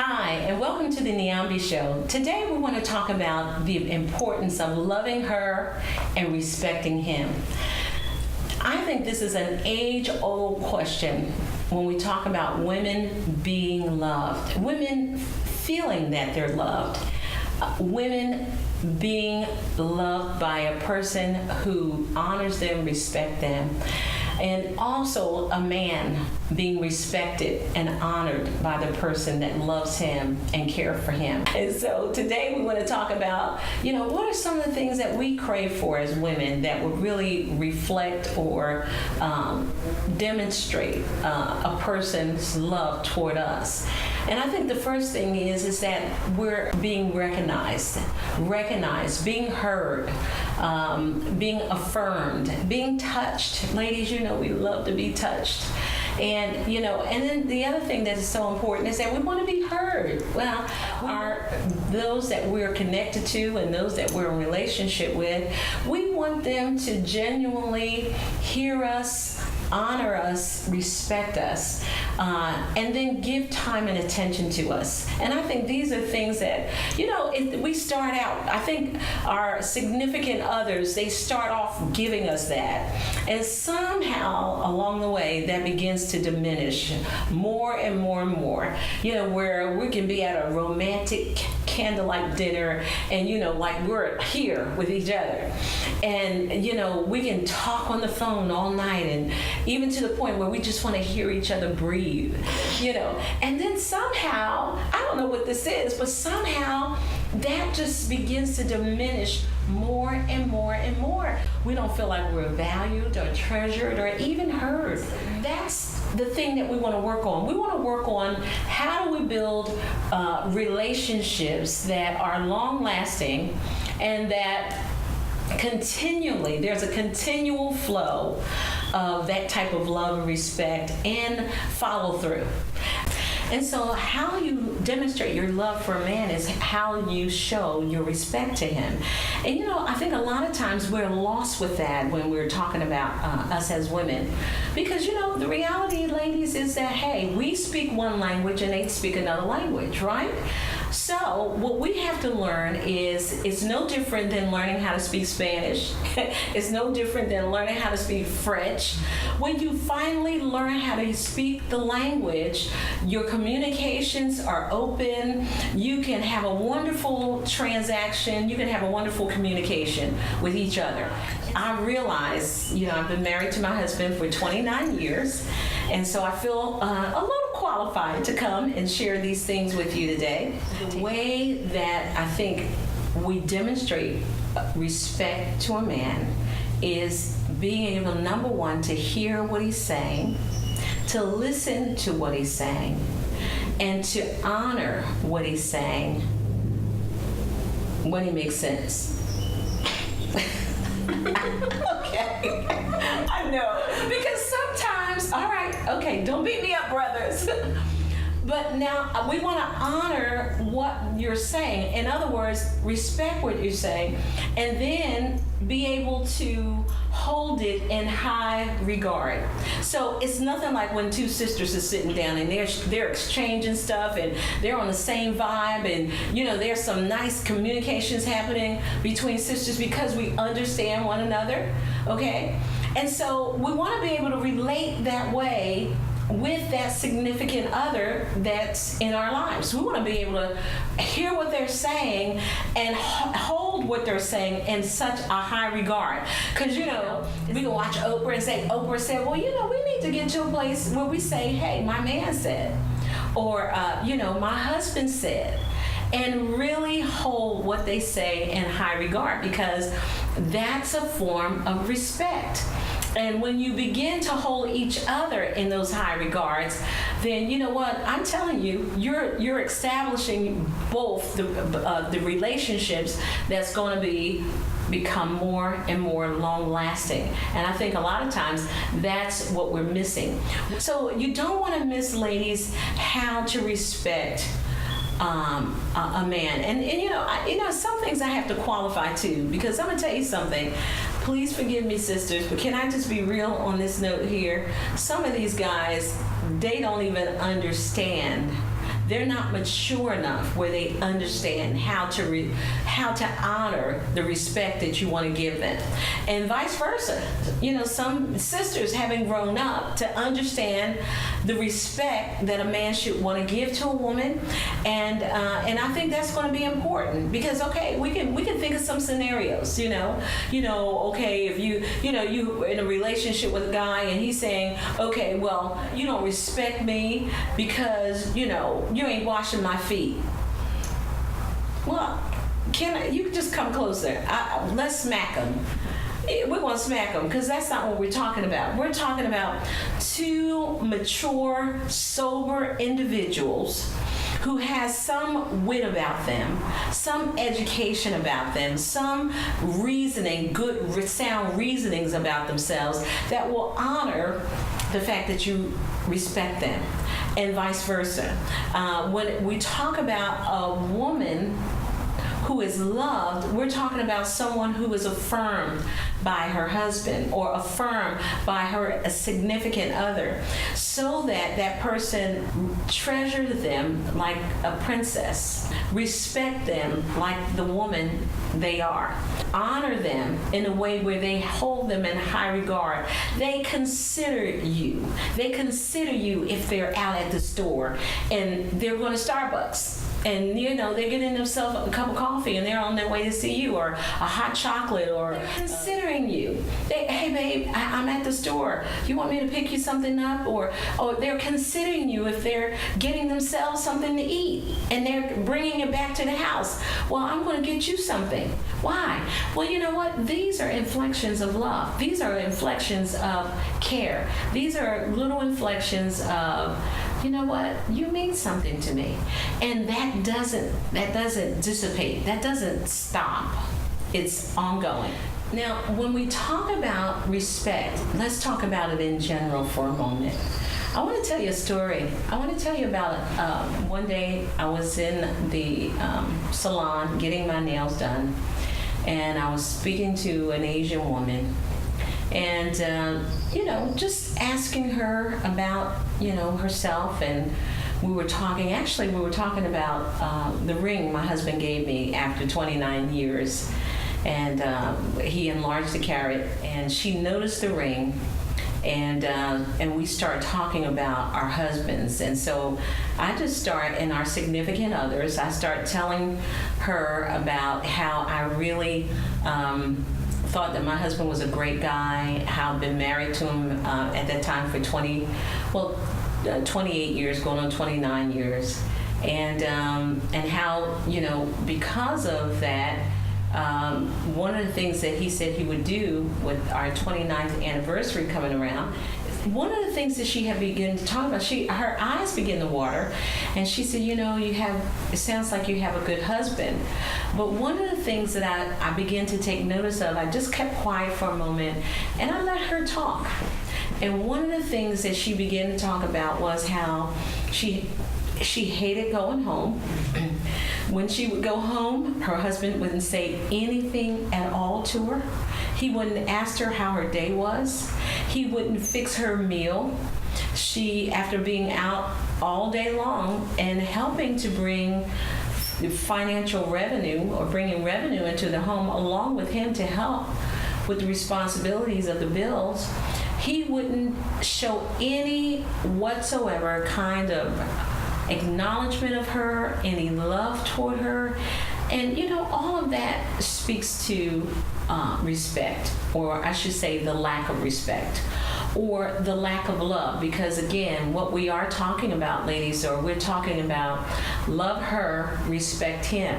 Hi, and welcome to the Niambi Show. Today we want to talk about the importance of loving her and respecting him. I think this is an age-old question when we talk about women being loved, women feeling that they're loved, women being loved by a person who honors them, respects them, and also a man being respected and honored by the person that loves him and cares for him. And so today we want to talk about, what are some of the things that we crave for as women that would really reflect or demonstrate a person's love toward us. And I think the first thing is that we're being recognized, being heard, being affirmed, being touched. Ladies, we love to be touched. And then the other thing that is so important is that we want to be heard. Well, those that we're connected to and those that we're in relationship with, we want them to genuinely hear us, honor us, respect us, and then give time and attention to us. And I think these are things that, we start out, I think our significant others, they start off giving us that. And somehow along the way, that begins to diminish more and more and more, where we can be at a romantic candlelight dinner and, like we're here with each other. And, we can talk on the phone all night and even to the point where we just want to hear each other breathe, and then somehow, I don't know what this is, but somehow that just begins to diminish more and more and more. We don't feel like we're valued or treasured or even heard. That's the thing that we want to work on. We want to work on how do we build relationships that are long lasting and that continually, there's a continual flow of that type of love and respect and follow through. And so how you demonstrate your love for a man is how you show your respect to him. And I think a lot of times we're lost with that when we're talking about us as women. Because the reality, ladies, is that, hey, we speak one language and they speak another language, right? So what we have to learn is it's no different than learning how to speak Spanish. It's no different than learning how to speak French. When you finally learn how to speak the language, your communications are open. You can have a wonderful transaction. You can have a wonderful communication with each other. I realize, I've been married to my husband for 29 years, and so I feel a little qualified to come and share these things with you today. The way that I think we demonstrate respect to a man is being able, number one, to hear what he's saying, to listen to what he's saying, and to honor what he's saying when he makes sense. Okay, I know, because sometimes, all right, okay, don't beat me up, brothers. But now we want to honor what you're saying. In other words, respect what you're saying, and then be able to hold it in high regard. So it's nothing like when two sisters are sitting down and they're exchanging stuff and they're on the same vibe, and there's some nice communications happening between sisters because we understand one another, okay? And so we want to be able to relate that way with that significant other that's in our lives. We want to be able to hear what they're saying and hold what they're saying in such a high regard. Because, we can watch Oprah and say, Oprah said, well, we need to get to a place where we say, hey, my man said, or, my husband said, and really hold what they say in high regard, because that's a form of respect. And when you begin to hold each other in those high regards, then you know what? I'm telling you, you're establishing both the relationships that's going to become more and more long-lasting. And I think a lot of times that's what we're missing. So you don't want to miss, ladies, how to respect a man. And some things I have to qualify too, because I'm going to tell you something. Please forgive me, sisters, but can I just be real on this note here? Some of these guys, they don't even understand they're not mature enough where they understand how to honor the respect that you want to give them, and vice versa. Some sisters having grown up to understand the respect that a man should want to give to a woman, and I think that's going to be important because we can think of some scenarios. Okay, if you in a relationship with a guy and he's saying, okay, well, you don't respect me because you ain't washing my feet. Well, you just come closer. Let's smack him. We're going to smack them because that's not what we're talking about. We're talking about two mature, sober individuals who has some wit about them, some education about them, some reasoning, good, sound reasonings about themselves that will honor the fact that you respect them, and vice versa. When we talk about a woman who is loved, we're talking about someone who is affirmed by her husband or affirmed by her significant other, so that person treasures them like a princess, respect them like the woman they are, honor them in a way where they hold them in high regard. They consider you. They consider you if they're out at the store and they're going to Starbucks. And they're getting themselves a cup of coffee and they're on their way to see you, or a hot chocolate, or they're considering you. Hey babe, I'm at the store. You want me to pick you something up? Or they're considering you if they're getting themselves something to eat and they're bringing it back to the house. Well, I'm going to get you something. Why? Well, you know what? These are inflections of love. These are inflections of care. These are little inflections of, you know what, you mean something to me. And that doesn't dissipate. That doesn't stop. It's ongoing. Now, when we talk about respect, let's talk about it in general for a moment. I want to tell you a story. I want to tell you about one day I was in the salon getting my nails done, and I was speaking to an Asian woman, and just asking her about herself, and we were talking about the ring my husband gave me after 29 years, and he enlarged the carat, and she noticed the ring, and we start talking about our husbands. And so I just start, and our significant others, I start telling her about how I really thought that my husband was a great guy, how I've been married to him at that time for 28 years, going on 29 years, and how, because of that, one of the things that he said he would do with our 29th anniversary coming around, one of the things that she had begun to talk about, her eyes began to water, and she said, it sounds like you have a good husband. But one of the things that I began to take notice of, I just kept quiet for a moment, and I let her talk. And one of the things that she began to talk about was how she hated going home. When she would go home, her husband wouldn't say anything at all to her. He wouldn't ask her how her day was. He wouldn't fix her meal. She, after being out all day long and helping to bring financial revenue or bringing revenue into the home along with him to help with the responsibilities of the bills, he wouldn't show any whatsoever kind of acknowledgement of her, any love toward her. And all of that speaks to respect, or I should say the lack of respect, or the lack of love. Because again, what we are talking about, ladies, or we're talking about love her, respect him.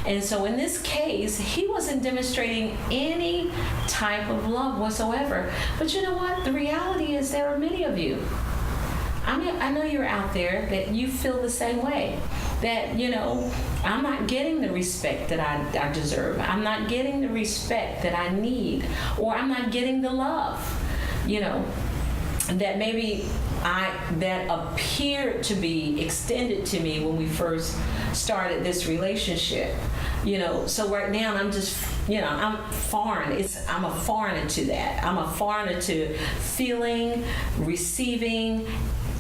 And so in this case, he wasn't demonstrating any type of love whatsoever. But you know what? The reality is there are many of you. I know you're out there that you feel the same way. That, I'm not getting the respect that I deserve. I'm not getting the respect that I need. Or I'm not getting the love, that maybe that appeared to be extended to me when we first started this relationship. So right now I'm just, I'm foreign. I'm a foreigner to that. I'm a foreigner to feeling, receiving,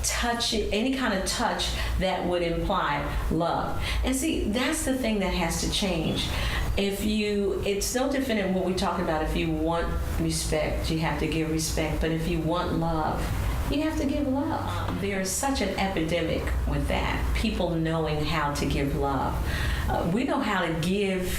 touch, any kind of touch that would imply love. And see, that's the thing that has to change. It's no different than what we talked about. If you want respect, you have to give respect. But if you want love, you have to give love. There's such an epidemic with that. People knowing how to give love. We know how to give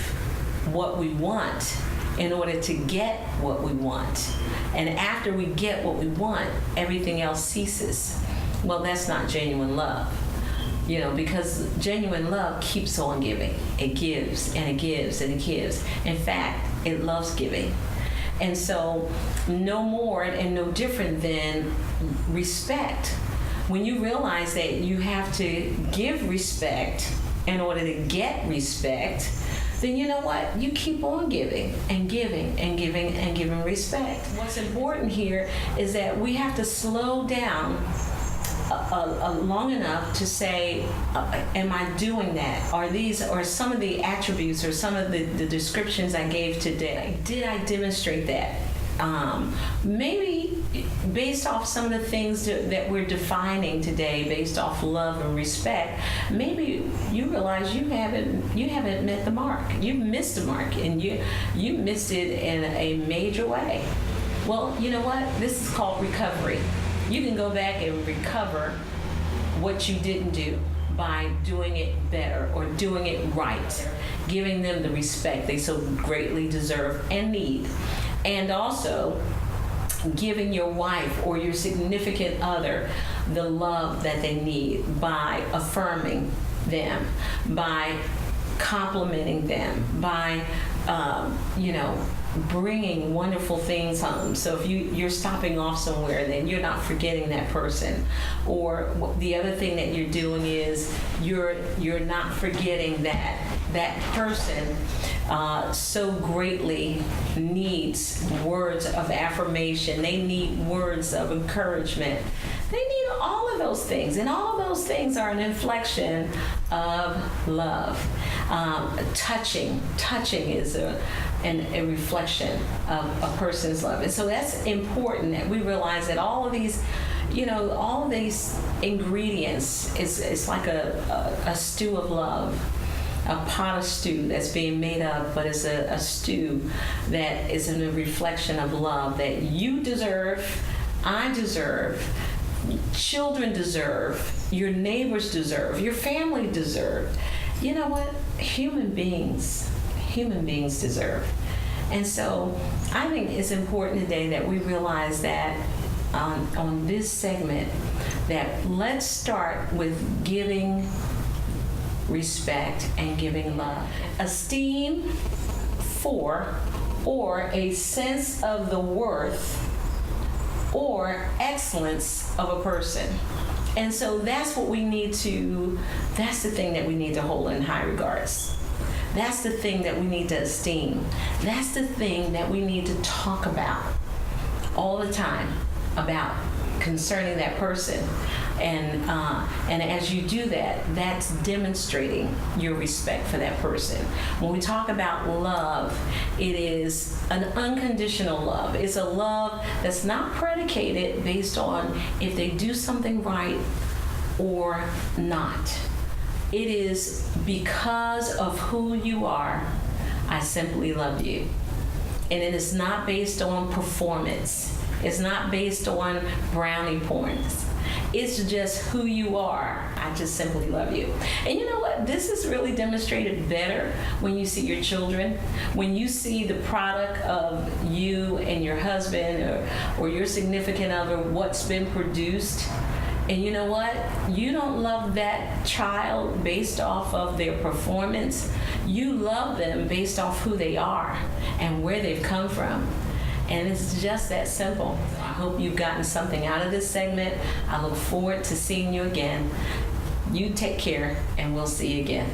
what we want in order to get what we want. And after we get what we want, everything else ceases. Well, that's not genuine love. Because genuine love keeps on giving. It gives and it gives and it gives. In fact, it loves giving. And so, no more and no different than respect. When you realize that you have to give respect in order to get respect, then you know what? You keep on giving and giving and giving and giving respect. What's important here is that we have to slow down long enough to say, am I doing that? Are some of the attributes or some of the descriptions I gave today, did I demonstrate that? Maybe based off some of the things that we're defining today, based off love and respect, maybe you realize you haven't met the mark. You've missed the mark, and you missed it in a major way. Well, you know what? This is called recovery. You can go back and recover what you didn't do by doing it better or doing it right, giving them the respect they so greatly deserve and need, and also giving your wife or your significant other the love that they need by affirming them, by complimenting them, by bringing wonderful things home. So if you're stopping off somewhere, then you're not forgetting that person. Or the other thing that you're doing is you're not forgetting that person so greatly needs words of affirmation. They need words of encouragement. They need all of those things, and all of those things are an inflection of love. Touching is a reflection of a person's love, and so that's important that we realize that all of these ingredients is like a stew of love. A pot of stew that's being made up, but it's a stew that is a reflection of love that you deserve, I deserve, children deserve, your neighbors deserve, your family deserve. You know what? Human beings deserve. And so I think it's important today that we realize that on this segment that let's start with giving respect and giving love. Esteem for or a sense of the worth or excellence of a person. And so that's the thing that we need to hold in high regards. That's the thing that we need to esteem. That's the thing that we need to talk about all the time about concerning that person. And as you do that, that's demonstrating your respect for that person. When we talk about love, it is an unconditional love. It's a love that's not predicated based on if they do something right or not. It is because of who you are, I simply love you. And it is not based on performance. It's not based on brownie points. It's just who you are. I just simply love you. And you know what? This is really demonstrated better when you see your children, when you see the product of you and your husband or your significant other, what's been produced. And you know what? You don't love that child based off of their performance. You love them based off who they are and where they've come from. And it's just that simple. I hope you've gotten something out of this segment. I look forward to seeing you again. You take care, and we'll see you again.